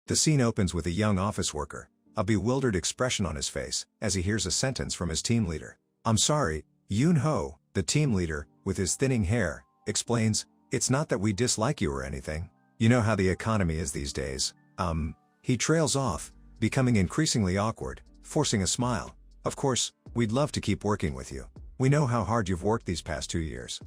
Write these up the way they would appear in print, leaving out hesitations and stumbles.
The scene opens with a young office worker, a bewildered expression on his face, as he hears a sentence from his team leader. "I'm sorry," Eunho, the team leader, with his thinning hair, explains, "It's not that we dislike you or anything. You know how the economy is these days." He trails off, becoming increasingly awkward, forcing a smile. "Of course, we'd love to keep working with you. We know how hard you've worked these past 2 years."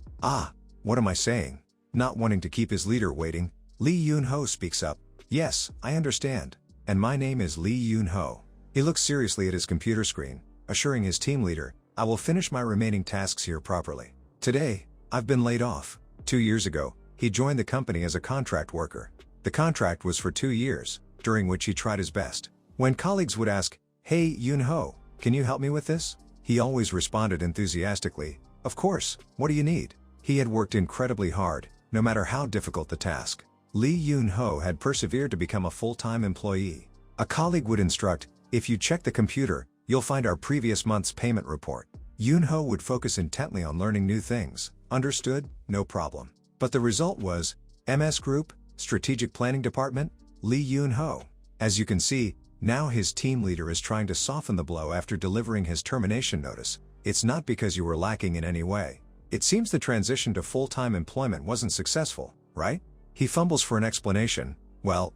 What am I saying? Not wanting to keep his leader waiting, Lee Eunho speaks up. "Yes, I understand. And my name is Lee Eunho." He looks seriously at his computer screen, assuring his team leader, "I will finish my remaining tasks here properly. Today, I've been laid off." 2 years ago, he joined the company as a contract worker. The contract was for 2 years, during which he tried his best. When colleagues would ask, "Hey, Eunho, can you help me with this?" he always responded enthusiastically, "Of course, what do you need?" He had worked incredibly hard, no matter how difficult the task. Lee Eunho had persevered to become a full-time employee. A colleague would instruct, "If you check the computer, you'll find our previous month's payment report." Eunho would focus intently on learning new things. "Understood? No problem." But the result was, MS Group, Strategic Planning Department, Lee Eunho. As you can see, now his team leader is trying to soften the blow after delivering his termination notice. "It's not because you were lacking in any way. It seems the transition to full-time employment wasn't successful, right?" He fumbles for an explanation. "Well,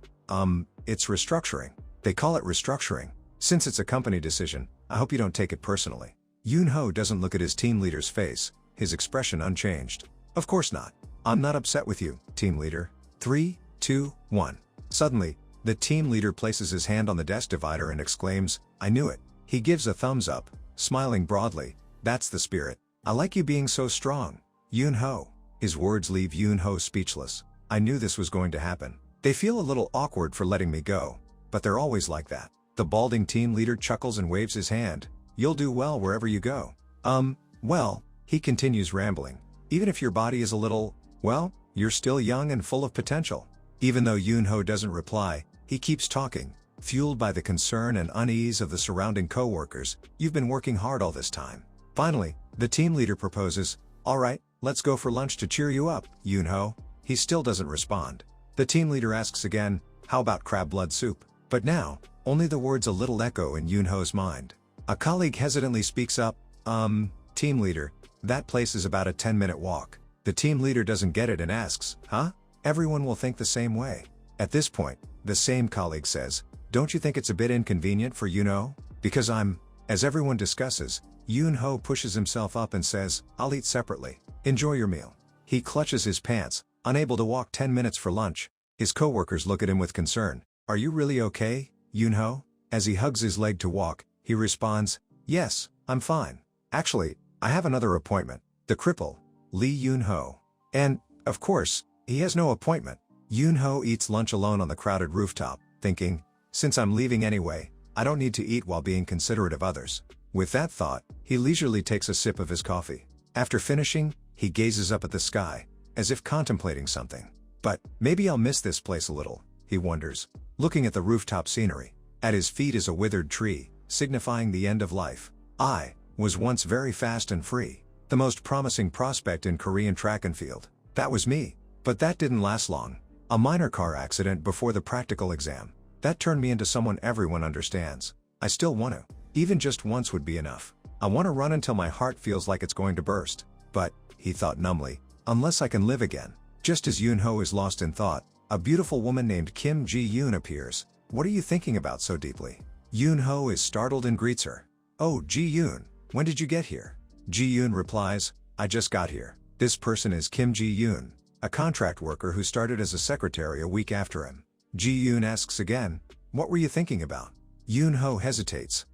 it's restructuring. They call it restructuring. Since it's a company decision, I hope you don't take it personally." Eunho doesn't look at his team leader's face, his expression unchanged. "Of course not. I'm not upset with you, team leader." 3, 2, 1. Suddenly, the team leader places his hand on the desk divider and exclaims, "I knew it." He gives a thumbs up, smiling broadly. "That's the spirit. I like you being so strong, Eunho." His words leave Eunho speechless. "I knew this was going to happen. They feel a little awkward for letting me go, but they're always like that." The balding team leader chuckles and waves his hand. "You'll do well wherever you go." Well, he continues rambling. "Even if your body is a little, well, you're still young and full of potential." Even though Eunho doesn't reply, he keeps talking, fueled by the concern and unease of the surrounding co-workers. "You've been working hard all this time." Finally, the team leader proposes, "All right, let's go for lunch to cheer you up, Eunho." He still doesn't respond. The team leader asks again, "How about crab blood soup?" But now, only the words "a little" echo in Eunho's mind. A colleague hesitantly speaks up, Team leader, that place is about a 10-minute walk." The team leader doesn't get it and asks, "Huh? Everyone will think the same way." At this point, the same colleague says, "Don't you think it's a bit inconvenient for Eunho? Because As everyone discusses, Eunho pushes himself up and says, "I'll eat separately. Enjoy your meal." He clutches his pants, unable to walk 10 minutes for lunch. His coworkers look at him with concern. "Are you really okay, Eunho?" As he hugs his leg to walk, he responds, "Yes, I'm fine. Actually, I have another appointment." The cripple, Lee Eunho. And, of course, he has no appointment. Eunho eats lunch alone on the crowded rooftop, thinking, "Since I'm leaving anyway, I don't need to eat while being considerate of others." With that thought, he leisurely takes a sip of his coffee. After finishing, he gazes up at the sky, as if contemplating something. "But, maybe I'll miss this place a little," he wonders, looking at the rooftop scenery. At his feet is a withered tree, signifying the end of life. "I was once very fast and free. The most promising prospect in Korean track and field. That was me. But that didn't last long. A minor car accident before the practical exam. That turned me into someone everyone understands. I still want to. Even just once would be enough. I want to run until my heart feels like it's going to burst. But," he thought numbly, "unless I can live again." Just as Eunho is lost in thought, a beautiful woman named Kim Ji-yoon appears. "What are you thinking about so deeply?" Eunho is startled and greets her. "Oh, Ji-yoon, when did you get here?" Ji-yoon replies, "I just got here." This person is Kim Ji-yoon, a contract worker who started as a secretary a week after him. Ji-yoon asks again, "What were you thinking about?" Eunho hesitates.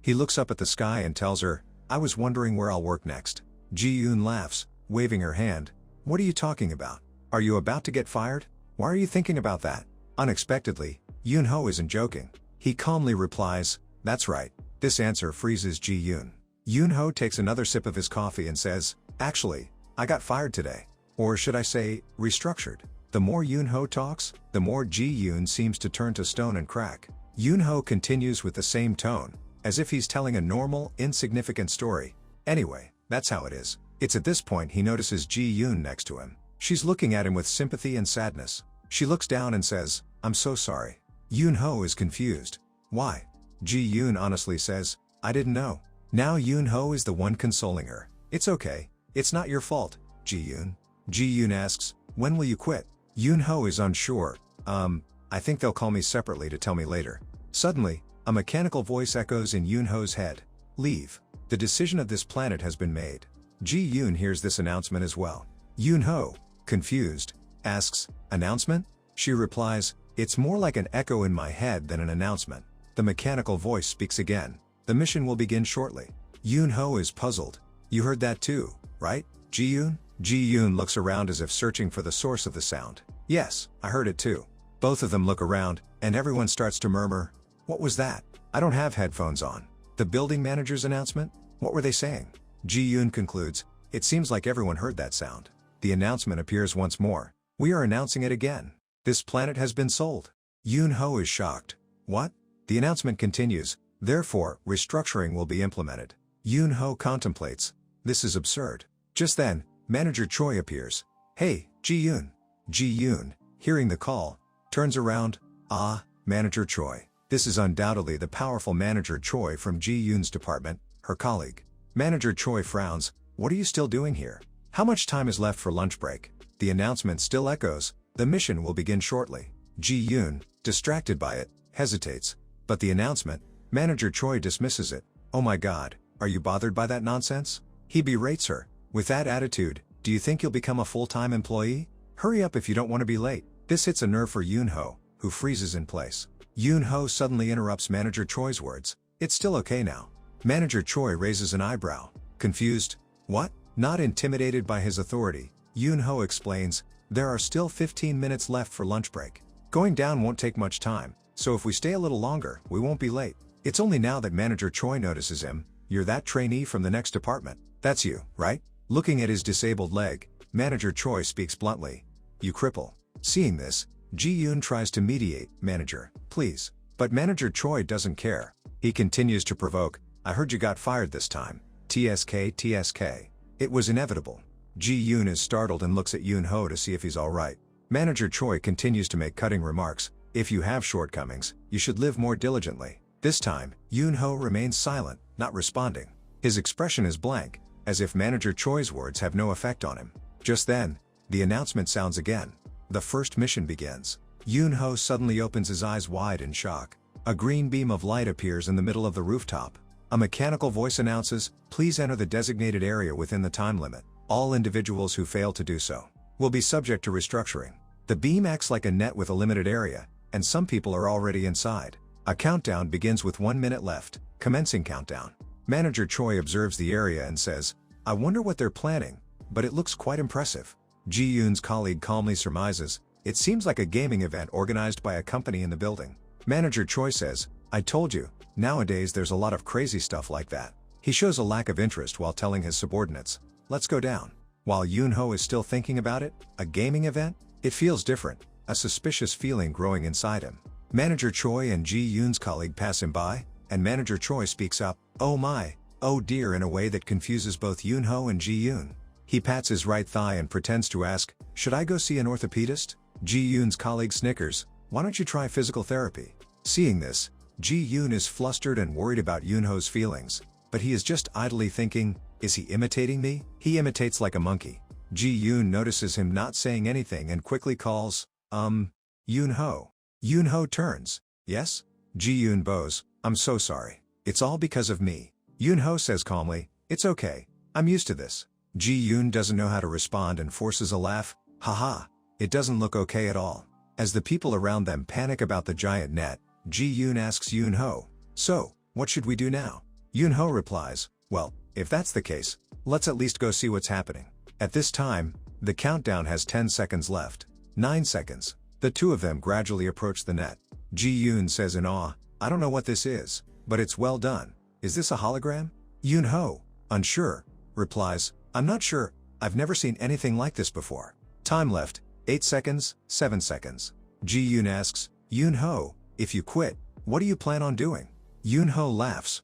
He looks up at the sky and tells her, "I was wondering where I'll work next." Ji-yoon laughs, waving her hand. "What are you talking about? Are you about to get fired? Why are you thinking about that?" Unexpectedly, Eunho isn't joking. He calmly replies, "That's right." This answer freezes Ji-yoon. Eunho takes another sip of his coffee and says, "Actually, I got fired today. Or should I say, restructured." The more Eunho talks, the more Ji-yoon seems to turn to stone and crack. Eunho continues with the same tone, as if he's telling a normal, insignificant story. "Anyway, that's how it is." It's at this point he notices Ji-yoon next to him. She's looking at him with sympathy and sadness. She looks down and says, "I'm so sorry." Eunho is confused. Why? Ji-yoon honestly says, I didn't know. Now Eunho is the one consoling her. It's okay. It's not your fault, Ji-yoon. Ji-yoon asks, when will you quit? Eunho is unsure. I think they'll call me separately to tell me later. Suddenly, a mechanical voice echoes in Eunho's head. Leave. The decision of this planet has been made. Ji-yoon hears this announcement as well. Eunho, confused, asks, announcement? She replies, it's more like an echo in my head than an announcement. The mechanical voice speaks again. The mission will begin shortly. Eunho is puzzled. You heard that too, right, Ji-yoon? Ji-yoon looks around as if searching for the source of the sound. Yes, I heard it too. Both of them look around, and everyone starts to murmur. What was that? I don't have headphones on. The building manager's announcement? What were they saying? Ji-yoon concludes, it seems like everyone heard that sound. The announcement appears once more. We are announcing it again. This planet has been sold. Eunho is shocked. What? The announcement continues, therefore, restructuring will be implemented. Eunho contemplates. This is absurd. Just then, Manager Choi appears. Hey, Ji-yoon. Ji-yoon, hearing the call, turns around. Ah, Manager Choi. This is undoubtedly the powerful Manager Choi from Ji-yoon's department, her colleague. Manager Choi frowns. What are you still doing here? How much time is left for lunch break? The announcement still echoes. The mission will begin shortly. Ji-yoon, distracted by it, hesitates. But the announcement, Manager Choi dismisses it. Oh my god, are you bothered by that nonsense? He berates her. With that attitude, do you think you'll become a full-time employee? Hurry up if you don't want to be late. This hits a nerve for Eunho, who freezes in place. Eunho suddenly interrupts Manager Choi's words. It's still okay now. Manager Choi raises an eyebrow. Confused? What? Not intimidated by his authority, Eunho explains, there are still 15 minutes left for lunch break. Going down won't take much time, so if we stay a little longer, we won't be late. It's only now that Manager Choi notices him. You're that trainee from the next department. That's you, right? Looking at his disabled leg, Manager Choi speaks bluntly. You cripple. Seeing this, Ji-yoon tries to mediate. Manager, please. But Manager Choi doesn't care. He continues to provoke. I heard you got fired this time. TSK TSK. It was inevitable. Ji-yoon is startled and looks at Eunho to see if he's alright. Manager Choi continues to make cutting remarks. If you have shortcomings, you should live more diligently. This time, Eunho remains silent, not responding. His expression is blank, as if Manager Choi's words have no effect on him. Just then, the announcement sounds again. The first mission begins. Eunho suddenly opens his eyes wide in shock. A green beam of light appears in the middle of the rooftop. A mechanical voice announces, please enter the designated area within the time limit. All individuals who fail to do so will be subject to restructuring. The beam acts like a net with a limited area, and some people are already inside. A countdown begins with 1 minute left. Commencing countdown. Manager Choi observes the area and says, I wonder what they're planning, but it looks quite impressive. Ji-yoon's colleague calmly surmises, it seems like a gaming event organized by a company in the building. Manager Choi says, I told you, nowadays there's a lot of crazy stuff like that. He shows a lack of interest while telling his subordinates, let's go down. While Eunho is still thinking about it, a gaming event? It feels different, a suspicious feeling growing inside him. Manager Choi and Ji-yoon's colleague pass him by, and Manager Choi speaks up, oh my, oh dear, in a way that confuses both Eunho and Ji-yoon. He pats his right thigh and pretends to ask, should I go see an orthopedist? Ji-yoon's colleague snickers, why don't you try physical therapy? Seeing this, Ji-yoon is flustered and worried about Eunho's feelings, but he is just idly thinking, is he imitating me? He imitates like a monkey. Ji-yoon notices him not saying anything and quickly calls, Eunho. Eunho turns. Yes? Ji-yoon bows, I'm so sorry. It's all because of me. Eunho says calmly, it's okay. I'm used to this. Ji-yoon doesn't know how to respond and forces a laugh. Haha. It doesn't look okay at all. As the people around them panic about the giant net, Ji-yoon asks Eunho, so, what should we do now? Eunho replies, well, if that's the case, let's at least go see what's happening. At this time, the countdown has 10 seconds left. 9 seconds. The two of them gradually approach the net. Ji-yoon says in awe, I don't know what this is, but it's well done. Is this a hologram? Eunho, unsure, replies, I'm not sure, I've never seen anything like this before. Time left, 8 seconds, 7 seconds. Ji-yoon asks, Eunho, if you quit, what do you plan on doing? Eunho laughs,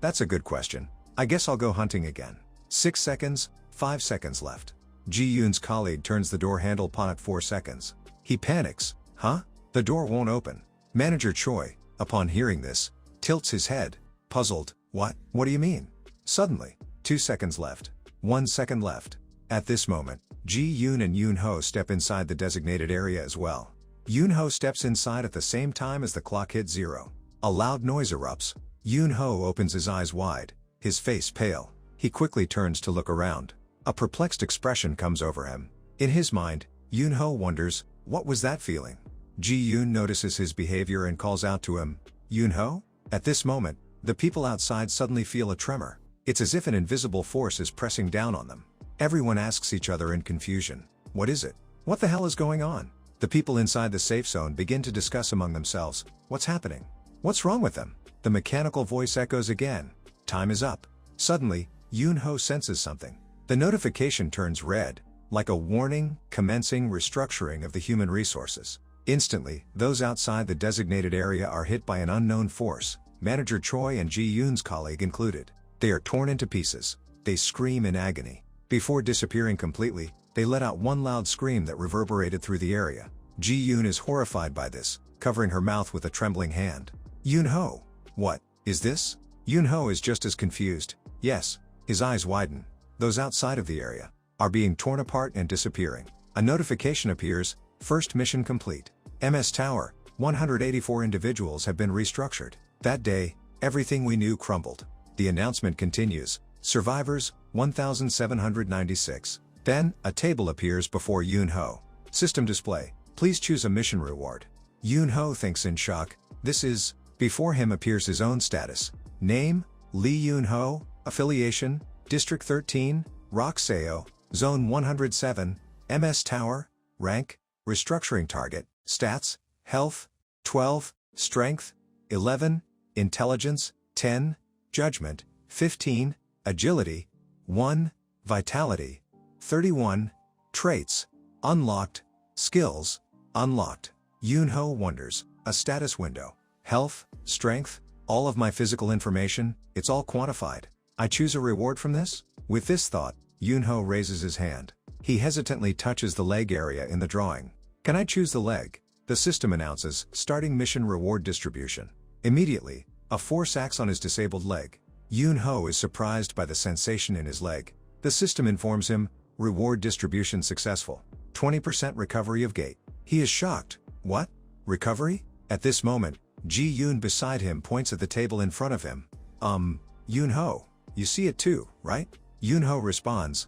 that's a good question. I guess I'll go hunting again. 6 seconds, 5 seconds left. Ji-yoon's colleague turns the door handle upon at 4 seconds. He panics, huh? The door won't open. Manager Choi, upon hearing this, tilts his head, puzzled. What? What do you mean? Suddenly, 2 seconds left. 1 second left. At this moment, Ji-yoon and Eunho step inside the designated area as well. Eunho steps inside at the same time as the clock hits 0. A loud noise erupts. Eunho opens his eyes wide, his face pale. He quickly turns to look around. A perplexed expression comes over him. In his mind, Eunho wonders, what was that feeling? Ji-yoon notices his behavior and calls out to him, Eunho? At this moment, the people outside suddenly feel a tremor. It's as if an invisible force is pressing down on them. Everyone asks each other in confusion, what is it? What the hell is going on? The people inside the safe zone begin to discuss among themselves, what's happening? What's wrong with them? The mechanical voice echoes again, time is up. Suddenly, Eunho senses something. The notification turns red, like a warning, commencing restructuring of the human resources. Instantly, those outside the designated area are hit by an unknown force, Manager Choi and Ji-yoon's colleague included. They are torn into pieces. They scream in agony. Before disappearing completely, they let out one loud scream that reverberated through the area. Ji-yoon is horrified by this, covering her mouth with a trembling hand. Eunho! What is this? Eunho is just as confused. Yes. His eyes widen. Those outside of the area are being torn apart and disappearing. A notification appears, first mission complete. MS Tower, 184 individuals have been restructured. That day, everything we knew crumbled. The announcement continues, survivors, 1,796. Then, a table appears before Eunho. System display, please choose a mission reward. Eunho thinks in shock, this is, before him appears his own status. Name, Lee Eunho, affiliation, District 13, Rokseo, Zone 107, MS Tower, rank, restructuring target, stats, health, 12, strength, 11, intelligence, 10, judgment, 15, agility, 1, vitality, 31, traits, unlocked, skills, unlocked. Eunho wonders, a status window, health, strength, all of my physical information, it's all quantified. I choose a reward from this? With this thought, Eunho raises his hand. He hesitantly touches the leg area in the drawing. Can I choose the leg? The system announces, starting mission reward distribution. Immediately, a force acts on his disabled leg. Eunho is surprised by the sensation in his leg. The system informs him, reward distribution successful. 20% recovery of gait. He is shocked. What? Recovery? At this moment, Ji-yoon beside him points at the table in front of him. Eunho, you see it too, right? Eunho responds,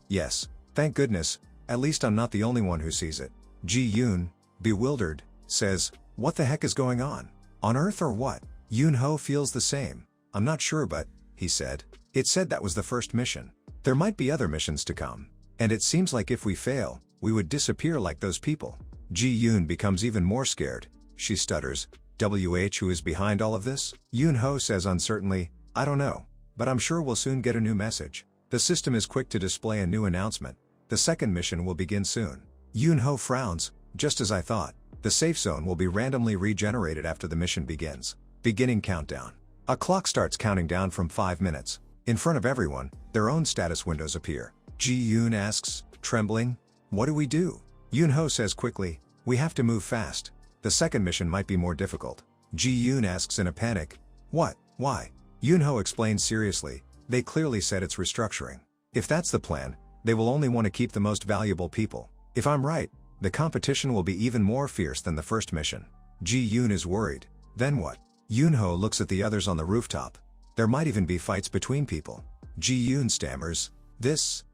yes, thank goodness, at least I'm not the only one who sees it. Ji-yoon, bewildered, says, what the heck is going on? On Earth or what? Eunho feels the same. I'm not sure but, he said. It said that was the first mission. There might be other missions to come. And it seems like if we fail, we would disappear like those people. Ji-yoon becomes even more scared. She stutters, who is behind all of this? Eunho says uncertainly, I don't know. But I'm sure we'll soon get a new message. The system is quick to display a new announcement. The second mission will begin soon. Eunho frowns, just as I thought. The safe zone will be randomly regenerated after the mission begins. Beginning countdown. A clock starts counting down from 5 minutes. In front of everyone, their own status windows appear. Ji-yoon asks, trembling, what do we do? Eunho says quickly, we have to move fast. The second mission might be more difficult. Ji-yoon asks in a panic, what? Why? Eunho explains seriously, they clearly said it's restructuring. If that's the plan, they will only want to keep the most valuable people. If I'm right, the competition will be even more fierce than the first mission. Ji-yoon is worried. Then what? Eunho looks at the others on the rooftop. There might even be fights between people. Ji-yoon stammers, this.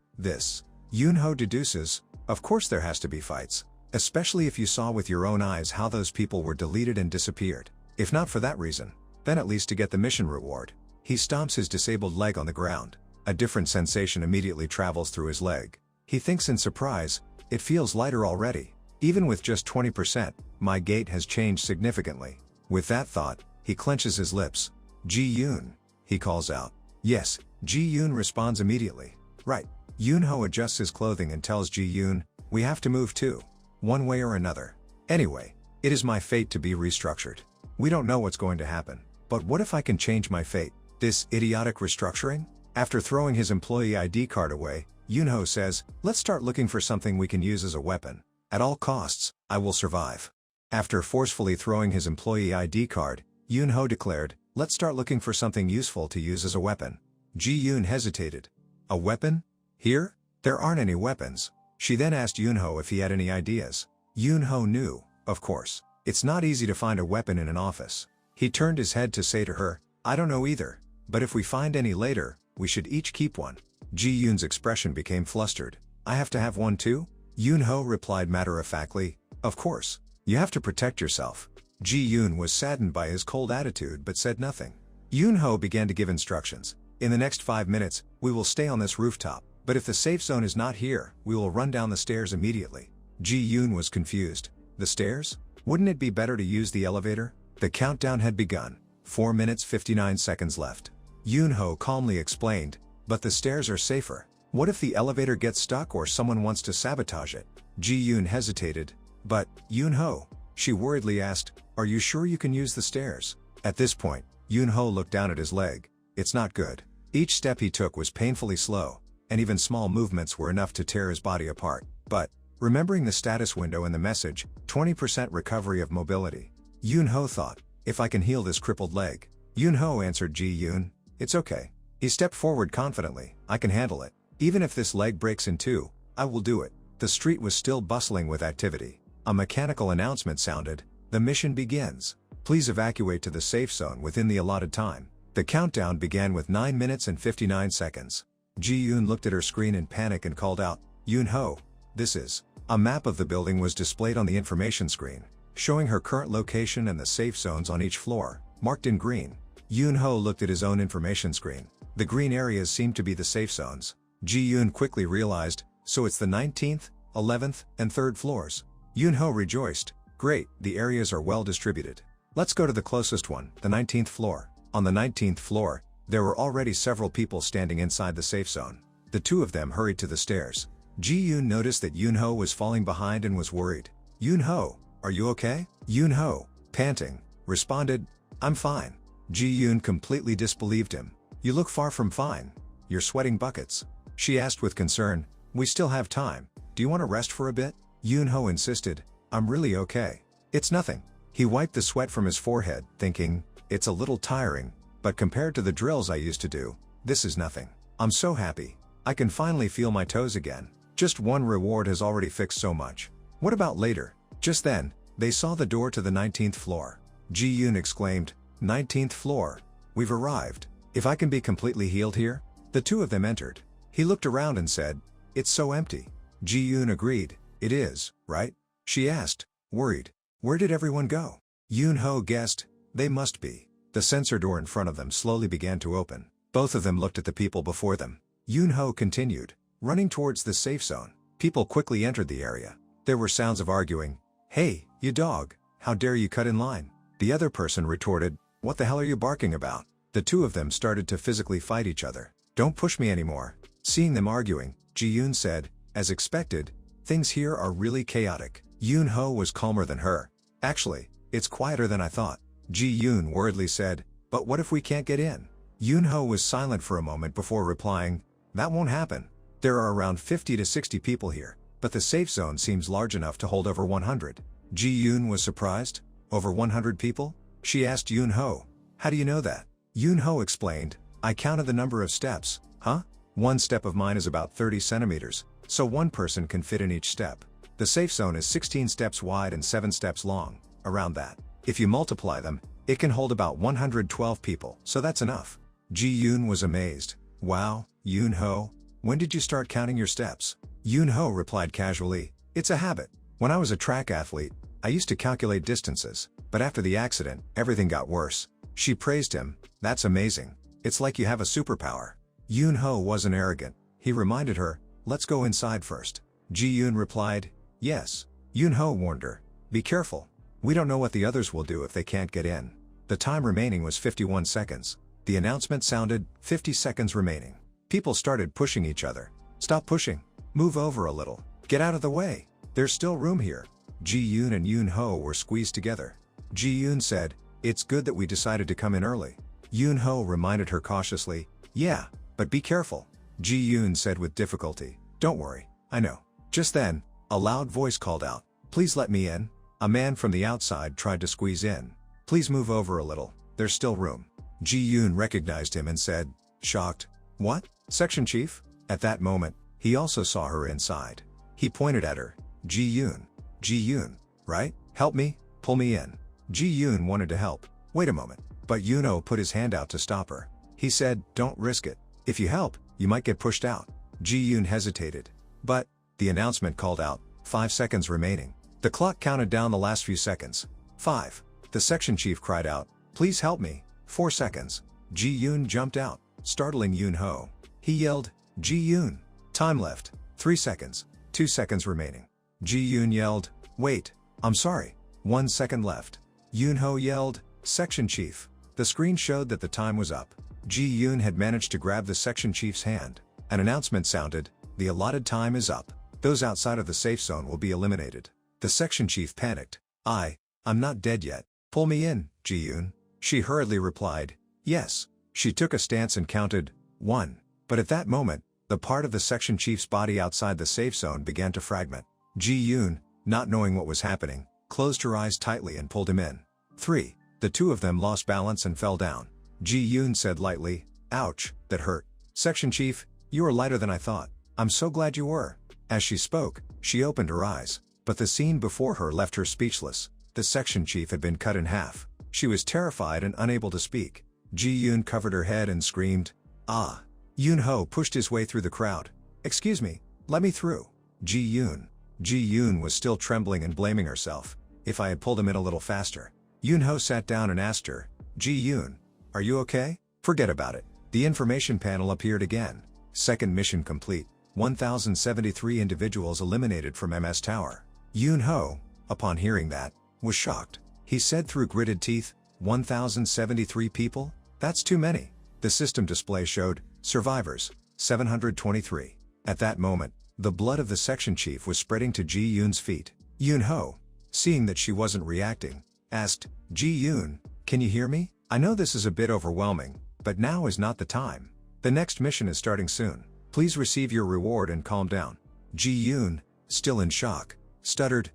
Eunho deduces, of course there has to be fights. Especially if you saw with your own eyes how those people were deleted and disappeared. If not for that reason, then at least to get the mission reward. He stomps his disabled leg on the ground. A different sensation immediately travels through his leg. He thinks in surprise, it feels lighter already. Even with just 20%, my gait has changed significantly. With that thought, he clenches his lips. Ji-yoon, he calls out. Yes, Ji-yoon responds immediately. Right. Eunho adjusts his clothing and tells Ji-yoon, we have to move too. One way or another. Anyway, it is my fate to be restructured. We don't know what's going to happen. But what if I can change my fate? This idiotic restructuring? After throwing his employee ID card away, Eunho says, let's start looking for something we can use as a weapon. At all costs, I will survive. After forcefully throwing his employee ID card, Eunho declared, "Let's start looking for something useful to use as a weapon." Ji-yoon hesitated. "A weapon? Here? There aren't any weapons." She then asked Eunho if he had any ideas. Eunho knew, of course. It's not easy to find a weapon in an office. He turned his head to say to her, "I don't know either, but if we find any later, we should each keep one." Ji-yoon's expression became flustered. "I have to have one too?" Eunho replied matter-of-factly, "Of course. You have to protect yourself." Ji-yoon was saddened by his cold attitude but said nothing. Eunho began to give instructions. "In the next 5 minutes, we will stay on this rooftop, but if the safe zone is not here, we will run down the stairs immediately." Ji-yoon was confused. The stairs? Wouldn't it be better to use the elevator? The countdown had begun. 4 minutes 59 seconds left. Eunho calmly explained, "But the stairs are safer. What if the elevator gets stuck or someone wants to sabotage it?" Ji-yoon hesitated. "But, Eunho," she worriedly asked, "are you sure you can use the stairs?" At this point, Eunho looked down at his leg. It's not good. Each step he took was painfully slow, and even small movements were enough to tear his body apart. But, remembering the status window and the message, 20% recovery of mobility, Eunho thought, "If I can heal this crippled leg." Eunho answered Ji-yoon, "It's okay." He stepped forward confidently, "I can handle it. Even if this leg breaks in two, I will do it." The street was still bustling with activity. A mechanical announcement sounded, "The mission begins. Please evacuate to the safe zone within the allotted time." The countdown began with 9 minutes and 59 seconds. Ji-yoon looked at her screen in panic and called out, "Eunho, this is..." A map of the building was displayed on the information screen, showing her current location and the safe zones on each floor, marked in green. Eunho looked at his own information screen. The green areas seemed to be the safe zones. Ji-yoon quickly realized, so it's the 19th, 11th, and 3rd floors. Eunho rejoiced, "Great, the areas are well distributed. Let's go to the closest one, the 19th floor." On the 19th floor, there were already several people standing inside the safe zone. The two of them hurried to the stairs. Ji-yoon noticed that Eunho was falling behind and was worried. "Eunho, are you okay?" Eunho, panting, responded, "I'm fine." Ji-yoon completely disbelieved him. "You look far from fine. You're sweating buckets." She asked with concern, "We still have time. Do you want to rest for a bit?" Eunho insisted, "I'm really okay. It's nothing." He wiped the sweat from his forehead, thinking, "It's a little tiring, but compared to the drills I used to do, this is nothing. I'm so happy. I can finally feel my toes again. Just one reward has already fixed so much. What about later?" Just then, they saw the door to the 19th floor. Ji-yoon exclaimed, "19th floor. We've arrived. If I can be completely healed here?" The two of them entered. He looked around and said, "It's so empty." Ji-yoon agreed, "It is, right?" She asked, worried, "Where did everyone go?" Eunho guessed, "They must be." The sensor door in front of them slowly began to open. Both of them looked at the people before them. Eunho continued, running towards the safe zone. People quickly entered the area. There were sounds of arguing. "Hey, you dog, how dare you cut in line?" The other person retorted, "What the hell are you barking about?" The two of them started to physically fight each other. "Don't push me anymore." Seeing them arguing, Ji-yoon said, "As expected, things here are really chaotic." Eunho was calmer than her. "Actually, it's quieter than I thought." Ji-yoon worriedly said, "But what if we can't get in?" Eunho was silent for a moment before replying, "That won't happen. There are around 50 to 60 people here, but the safe zone seems large enough to hold over 100. Ji-yoon was surprised. "Over 100 people?" She asked Eunho, "How do you know that?" Eunho explained, "I counted the number of steps." "Huh? One step of mine is about 30 centimeters, so one person can fit in each step. The safe zone is 16 steps wide and 7 steps long, around that. If you multiply them, it can hold about 112 people, so that's enough." Ji-yoon was amazed. "Wow, Eunho, when did you start counting your steps?" Eunho replied casually, "It's a habit. When I was a track athlete, I used to calculate distances, but after the accident, everything got worse." She praised him, "That's amazing. It's like you have a superpower." Eunho wasn't arrogant. He reminded her, "Let's go inside first." Ji-yoon replied, "Yes." Eunho warned her, "Be careful. We don't know what the others will do if they can't get in." The time remaining was 51 seconds. The announcement sounded, 50 seconds remaining. People started pushing each other. "Stop pushing. Move over a little. Get out of the way. There's still room here." Ji-yoon and Eunho were squeezed together. Ji-yoon said, "It's good that we decided to come in early." Eunho reminded her cautiously, "Yeah, but be careful." Ji-yoon said with difficulty, "Don't worry, I know." Just then, a loud voice called out, "Please let me in. A man from the outside tried to squeeze in. Please move over a little, there's still room. Ji-yoon recognized him and said, shocked, what? Section chief? At that moment, he also saw her inside. He pointed at her. Ji-yoon. Ji-yoon, right? Help me, pull me in. Ji-yoon wanted to help. Wait a moment. But Eunho put his hand out to stop her. He said, don't risk it. If you help, you might get pushed out. Ji-yoon hesitated. But, the announcement called out, 5 seconds remaining. The clock counted down the last few seconds. 5. The section chief cried out, please help me. 4 seconds. Ji-yoon jumped out, startling Eunho. He yelled, Ji-yoon. Time left. 3 seconds. 2 seconds remaining. Ji-yoon yelled, wait, I'm sorry. 1 second left. Eunho yelled, section chief. The screen showed that the time was up. Ji-yoon had managed to grab the section chief's hand. An announcement sounded, the allotted time is up. Those outside of the safe zone will be eliminated. The section chief panicked. I'm not dead yet. Pull me in, Ji-yoon. She hurriedly replied, yes. She took a stance and counted, 1. But at that moment, the part of the section chief's body outside the safe zone began to fragment. Ji-yoon, not knowing what was happening, closed her eyes tightly and pulled him in. 3. The two of them lost balance and fell down. Ji-yoon said lightly, ouch, that hurt. Section chief, you are lighter than I thought. I'm so glad you were. As she spoke, she opened her eyes, but the scene before her left her speechless. The section chief had been cut in half. She was terrified and unable to speak. Ji-yoon covered her head and screamed, ah. Eunho pushed his way through the crowd. Excuse me, let me through. Ji-yoon. Ji-yoon was still trembling and blaming herself. If I had pulled him in a little faster. Eunho sat down and asked her, Ji-yoon, are you okay? Forget about it. The information panel appeared again. Second mission complete. 1,073 individuals eliminated from MS Tower. Eunho, upon hearing that, was shocked. He said through gritted teeth, 1,073 people? That's too many. The system display showed, survivors, 723. At that moment, the blood of the section chief was spreading to Ji-yoon's feet. Eunho, seeing that she wasn't reacting, asked, Ji-yoon, can you hear me? I know this is a bit overwhelming, but now is not the time. The next mission is starting soon. Please receive your reward and calm down. Ji-yoon, still in shock, stuttered,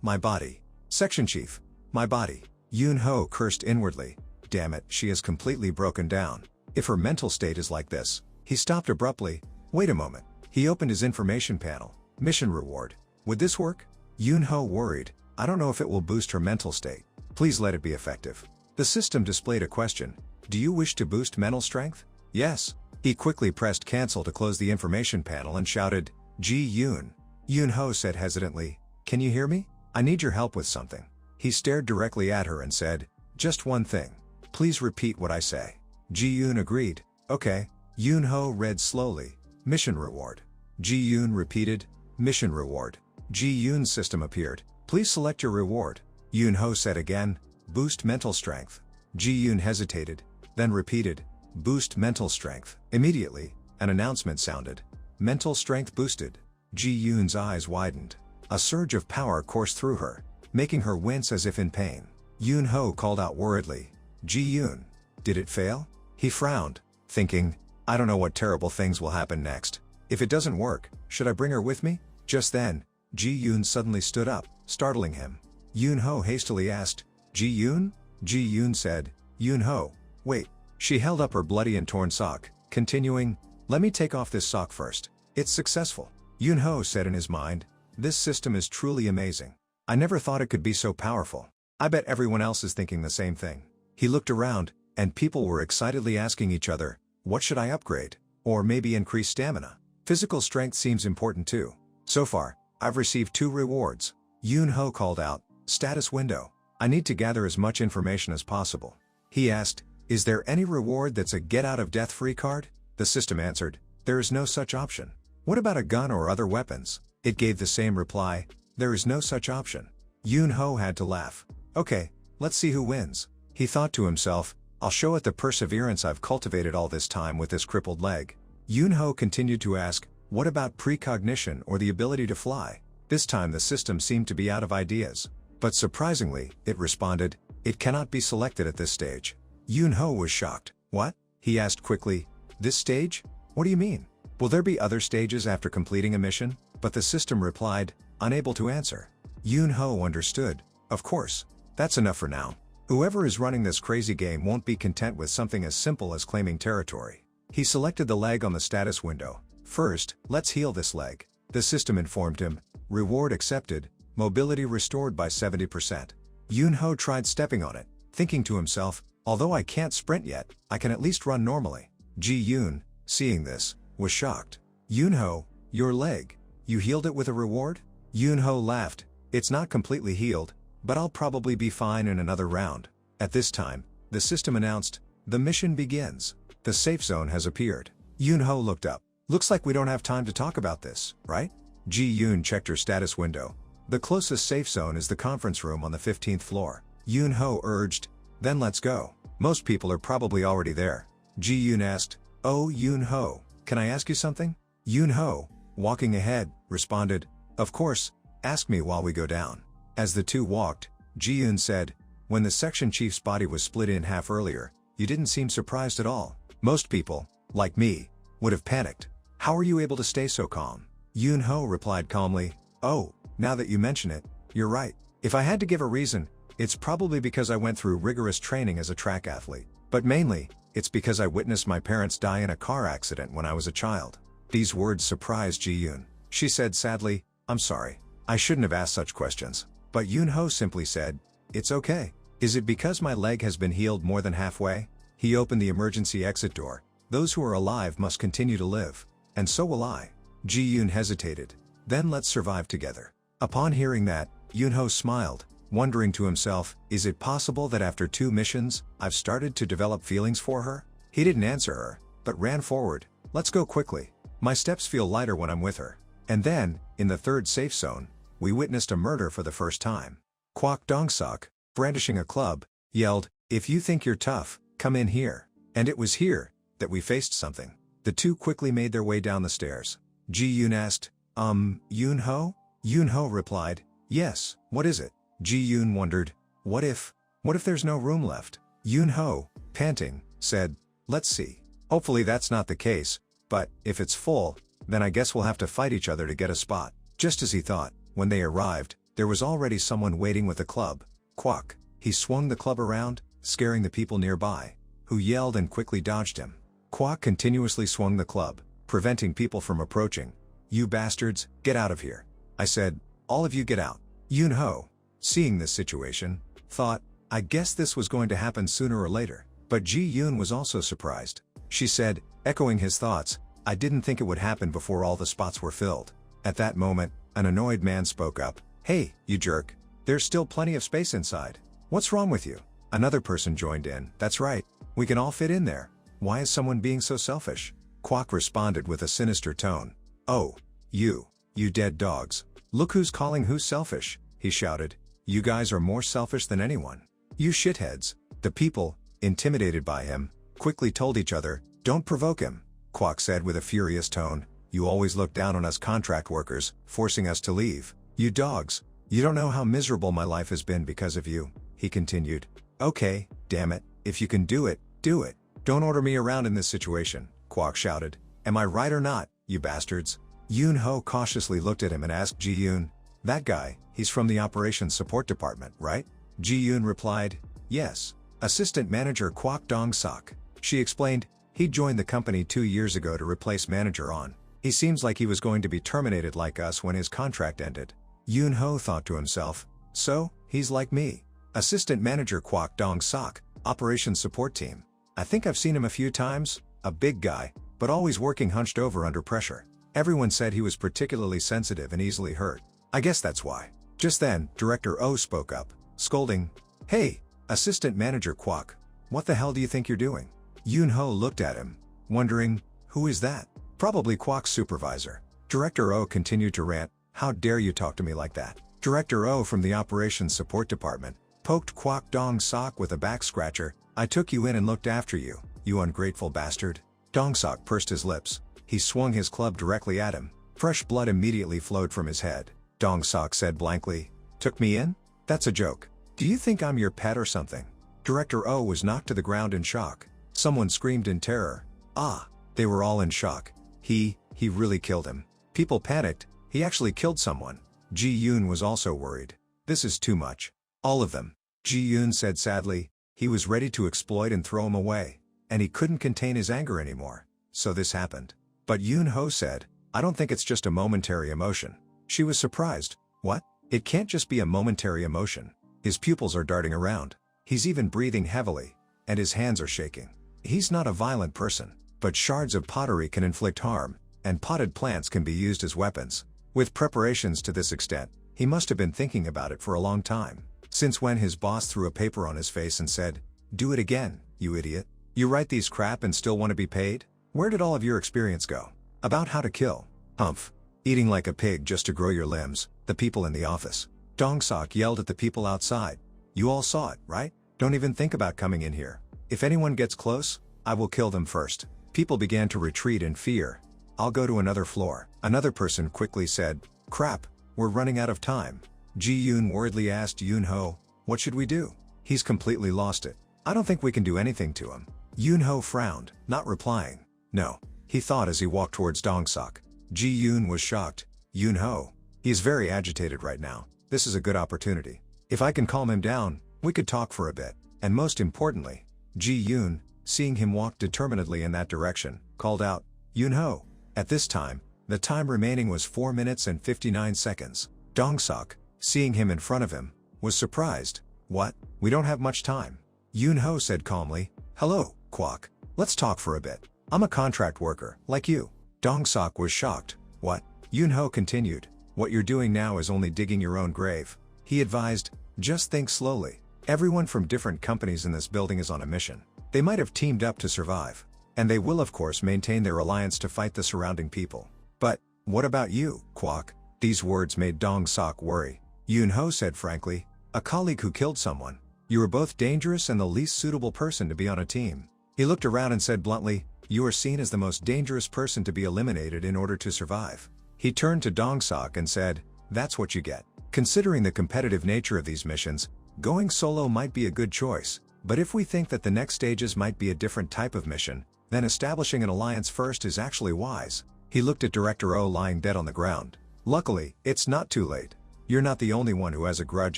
my body. Section chief, my body. Eunho cursed inwardly. Damn it, she is completely broken down. If her mental state is like this. He stopped abruptly. Wait a moment. He opened his information panel. Mission reward. Would this work? Eunho worried. I don't know if it will boost her mental state. Please let it be effective. The system displayed a question. Do you wish to boost mental strength? Yes. He quickly pressed cancel to close the information panel and shouted, Ji-yoon. Eunho said hesitantly, can you hear me? I need your help with something. He stared directly at her and said, just one thing. Please repeat what I say. Ji-yoon agreed. Okay. Eunho read slowly. Mission reward. Ji-yoon repeated. Mission reward. Ji-yoon's system appeared. Please select your reward. Eunho said again. Boost mental strength. Ji-yoon hesitated, then repeated. Boost mental strength. Immediately, an announcement sounded. Mental strength boosted. Ji-yoon's eyes widened. A surge of power coursed through her, making her wince as if in pain. Eunho called out worriedly. Ji-yoon. Did it fail? He frowned, thinking, I don't know what terrible things will happen next. If it doesn't work, should I bring her with me? Just then, Ji-yoon suddenly stood up, startling him. Eunho hastily asked, Ji-yoon? Ji-yoon said, Eunho, wait. She held up her bloody and torn sock, continuing, let me take off this sock first. It's successful. Eunho said in his mind, this system is truly amazing. I never thought it could be so powerful. I bet everyone else is thinking the same thing. He looked around, and people were excitedly asking each other, what should I upgrade? Or maybe increase stamina? Physical strength seems important too. So far, I've received 2 rewards. Eunho called out, status window. I need to gather as much information as possible. He asked, is there any reward that's a get-out-of-death-free card? The system answered, there is no such option. What about a gun or other weapons? It gave the same reply, there is no such option. Eunho had to laugh. Okay, let's see who wins. He thought to himself, I'll show it the perseverance I've cultivated all this time with this crippled leg. Eunho continued to ask, what about precognition or the ability to fly? This time the system seemed to be out of ideas. But surprisingly, it responded, it cannot be selected at this stage. Eunho was shocked. What? He asked quickly. This stage? What do you mean? Will there be other stages after completing a mission? But the system replied, unable to answer. Eunho understood. Of course. That's enough for now. Whoever is running this crazy game won't be content with something as simple as claiming territory. He selected the leg on the status window. First, let's heal this leg. The system informed him. Reward accepted. Mobility restored by 70%. Eunho tried stepping on it, thinking to himself, although I can't sprint yet, I can at least run normally. Ji-yoon, seeing this, was shocked. Eunho, your leg. You healed it with a reward? Eunho laughed. It's not completely healed, but I'll probably be fine in another round. At this time, the system announced, the mission begins. The safe zone has appeared. Eunho looked up. Looks like we don't have time to talk about this, right? Ji-yoon checked her status window. The closest safe zone is the conference room on the 15th floor. Eunho urged, then let's go. Most people are probably already there. Ji-yoon asked, oh Eunho, can I ask you something? Eunho, walking ahead, responded, of course, ask me while we go down. As the two walked, Ji-yoon said, when the section chief's body was split in half earlier, you didn't seem surprised at all. Most people, like me, would have panicked. How are you able to stay so calm? Eunho replied calmly, oh, now that you mention it, you're right. If I had to give a reason, it's probably because I went through rigorous training as a track athlete. But mainly, it's because I witnessed my parents die in a car accident when I was a child. These words surprised Ji-yoon. She said sadly, I'm sorry. I shouldn't have asked such questions. But Eunho simply said, it's okay. Is it because my leg has been healed more than halfway? He opened the emergency exit door. Those who are alive must continue to live. And so will I. Ji-yoon hesitated. Then let's survive together. Upon hearing that, Eunho smiled, wondering to himself, is it possible that after 2 missions, I've started to develop feelings for her? He didn't answer her, but ran forward. Let's go quickly. My steps feel lighter when I'm with her. And then, in the 3rd safe zone, we witnessed a murder for the first time. Kwak Dong-sok, brandishing a club, yelled, if you think you're tough, come in here. And it was here that we faced something. The two quickly made their way down the stairs. Ji-yoon asked, Eunho? Eunho replied, yes, what is it? Ji-yoon wondered, what if there's no room left? Eunho, panting, said, let's see. Hopefully that's not the case, but if it's full, then I guess we'll have to fight each other to get a spot. Just as he thought, when they arrived, there was already someone waiting with a club. Kwak. He swung the club around, scaring the people nearby, who yelled and quickly dodged him. Kwak continuously swung the club, preventing people from approaching. You bastards, get out of here. I said, all of you get out. Eunho, seeing this situation, thought, I guess this was going to happen sooner or later. But Ji-yoon was also surprised. She said, echoing his thoughts, I didn't think it would happen before all the spots were filled. At that moment, an annoyed man spoke up. Hey, you jerk. There's still plenty of space inside. What's wrong with you? Another person joined in. That's right. We can all fit in there. Why is someone being so selfish? Kwak responded with a sinister tone. Oh, you dead dogs. Look who's calling who's selfish, he shouted. You guys are more selfish than anyone. You shitheads. The people, intimidated by him, quickly told each other, don't provoke him. Kwak said with a furious tone, you always look down on us contract workers, forcing us to leave. You dogs. You don't know how miserable my life has been because of you, he continued. Okay, damn it, if you can do it, do it. Don't order me around in this situation, Kwak shouted. Am I right or not, you bastards? Eunho cautiously looked at him and asked Ji-yoon, that guy, he's from the operations support department, right? Ji-yoon replied, yes. Assistant manager Kwak Dong-sok. She explained, he joined the company 2 years ago to replace manager On. He seems like he was going to be terminated like us when his contract ended. Eunho thought to himself, so, he's like me. Assistant manager Kwak Dong-sok, operations support team. I think I've seen him a few times, a big guy, but always working hunched over under pressure. Everyone said he was particularly sensitive and easily hurt. I guess that's why. Just then, Director O spoke up, scolding, hey, Assistant Manager Kwak, what the hell do you think you're doing? Eunho looked at him, wondering, who is that? Probably Kwak's supervisor. Director O continued to rant, how dare you talk to me like that? Director O from the Operations Support Department poked Kwak Dong-sok with a back scratcher. I took you in and looked after you, you ungrateful bastard. Dong-sok pursed his lips. He swung his club directly at him. Fresh blood immediately flowed from his head. Dong-sok said blankly, took me in? That's a joke. Do you think I'm your pet or something? Director O was knocked to the ground in shock. Someone screamed in terror. Ah, they were all in shock. He really killed him. People panicked. He actually killed someone. Ji-yoon was also worried. This is too much. All of them. Ji-yoon said sadly. He was ready to exploit and throw him away. And he couldn't contain his anger anymore. So this happened. But Eunho said, I don't think it's just a momentary emotion. She was surprised. What? It can't just be a momentary emotion. His pupils are darting around. He's even breathing heavily. And his hands are shaking. He's not a violent person. But shards of pottery can inflict harm. And potted plants can be used as weapons. With preparations to this extent, he must have been thinking about it for a long time. Since when his boss threw a paper on his face and said, do it again, you idiot. You write these crap and still want to be paid? Where did all of your experience go? About how to kill. Humph. Eating like a pig just to grow your limbs, the people in the office. Dong-sok yelled at the people outside. You all saw it, right? Don't even think about coming in here. If anyone gets close, I will kill them first. People began to retreat in fear. I'll go to another floor. Another person quickly said, crap, we're running out of time. Ji-yoon worriedly asked Eunho, what should we do? He's completely lost it. I don't think we can do anything to him. Eunho frowned, not replying. No, he thought as he walked towards Dong-sok. Ji-yoon was shocked. Eunho. He's very agitated right now. This is a good opportunity. If I can calm him down, we could talk for a bit. And most importantly, Ji-yoon, seeing him walk determinedly in that direction, called out, Eunho. At this time, the time remaining was 4 minutes and 59 seconds. Dong-sok, seeing him in front of him, was surprised. What? We don't have much time. Eunho said calmly, hello, Kwok. Let's talk for a bit. I'm a contract worker, like you. Dong-sok was shocked. What? Eunho continued, what you're doing now is only digging your own grave. He advised, just think slowly. Everyone from different companies in this building is on a mission. They might have teamed up to survive. And they will of course maintain their alliance to fight the surrounding people. But, what about you, Kwok? These words made Dong-sok worry. Eunho said frankly, a colleague who killed someone. You are both dangerous and the least suitable person to be on a team. He looked around and said bluntly, you are seen as the most dangerous person to be eliminated in order to survive. He turned to Dong-sok and said, that's what you get. Considering the competitive nature of these missions, going solo might be a good choice. But if we think that the next stages might be a different type of mission, then establishing an alliance first is actually wise. He looked at Director O lying dead on the ground. Luckily, it's not too late. You're not the only one who has a grudge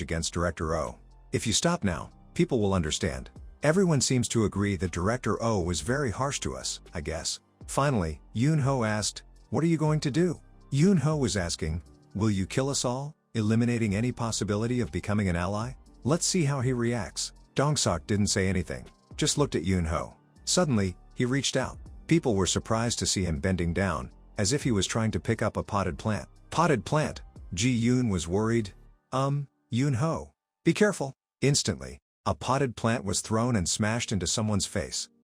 against Director O. If you stop now, people will understand. Everyone seems to agree that Director O was very harsh to us, I guess. Finally, Eunho asked, what are you going to do? Eunho was asking, will you kill us all, eliminating any possibility of becoming an ally? Let's see how he reacts. Dong-sok didn't say anything, just looked at Eunho. Suddenly, he reached out. People were surprised to see him bending down, as if he was trying to pick up a potted plant. Potted plant? Ji-yoon was worried. Eunho. Be careful. Instantly, a potted plant was thrown and smashed into someone's face.